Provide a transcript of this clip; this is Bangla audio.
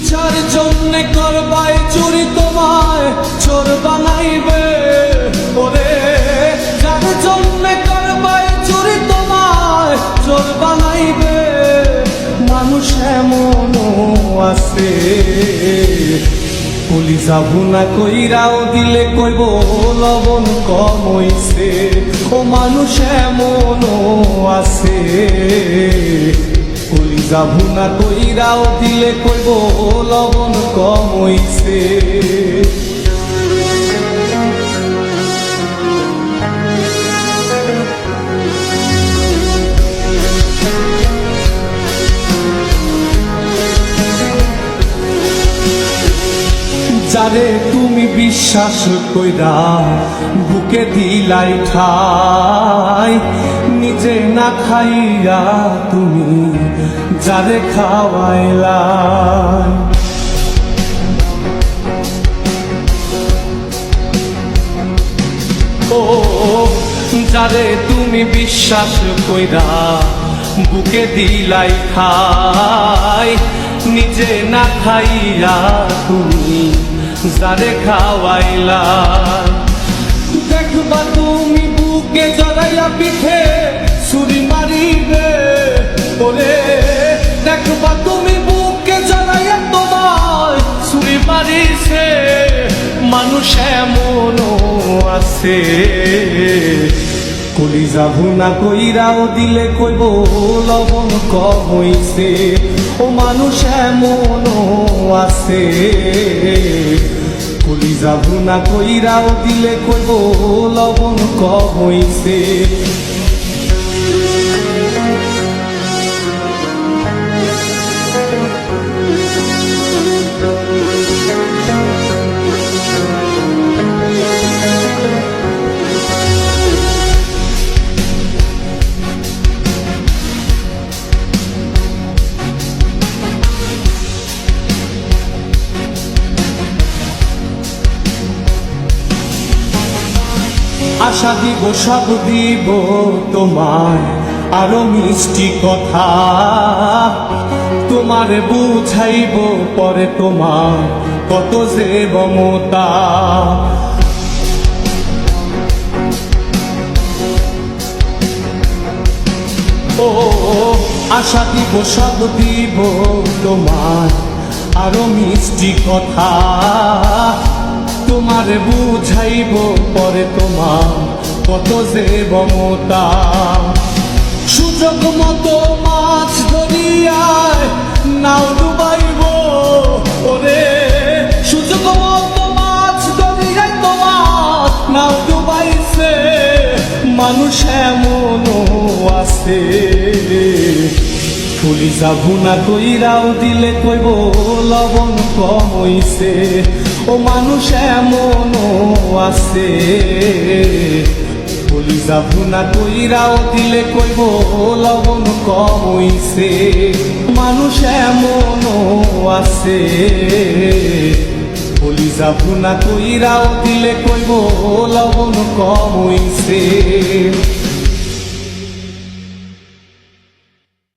যার জন্যে করবাই চুরি তোমায় চোর বানাইবে, ওরে যার জন্যে করবাই চুরি তোমায় চোর বানাইবে। মানুষ এমনও আছে কলিজা ভুনা কইরাও দিলে কইব লবণ কম হইছে। ও মানুষ এমনও আছে কলিজা ভুনা কইরাও দিলে কইব লবণ কম হইছে। যারে তুমি বিশ্বাস কইরা বুকে দিলাই ঠাই, নিজে না খাইয়া তুমি যারে খাওয়াইলা। ও যারে তুমি বিশ্বাস কইরা বুকে দিলাই ঠাই, নিজে না খাইয়া তুমি যারে খাওয়াইলা। দেখবা তুমি বুকে জড়াইয়া পিঠে ছুরি মারিবে, ওরে দেখবা তুমি বুকে জড়াইয়া তোমার ছুরি মারিছে। মানুষ এমনও আছে কলিজা ভুনা কইরাও দিলে কইব লবণ কম হইছে। ও মানুষ এমনও আছে কলিজা ভুনা কইরাও দিলে কইব লবণ কম হইছে। আশা দিব সব দিব তোমায় আরো মিষ্টি কথা, তোমারে বুঝাইব পরে তোমার কত যে মমতা। ও আশা দিব সব দিব তোমায় আরো মিষ্টি কথা, তোমারে বুঝাইব পরে তোমার কত যে মমতা। সুযোগ মতো মাছ ধরিয়ায় নাও ডুবাইব, ওরে সুযোগ মতো মাছ ধরিয়ায় তোমার নাও ডুবাইছে। মানুষ এমনও আছে কলিজা ভুনা কইরাও দিলে কইব লবণ কম হইছে। ও মানুষ এমনও আছে কলিজা ভুনা কইরাও দিলে কইব লবণ কম হইছে। মানুষ এমনও আছে কলিজা ভুনা কইরাও দিলে কইব লবণ কম হইছে।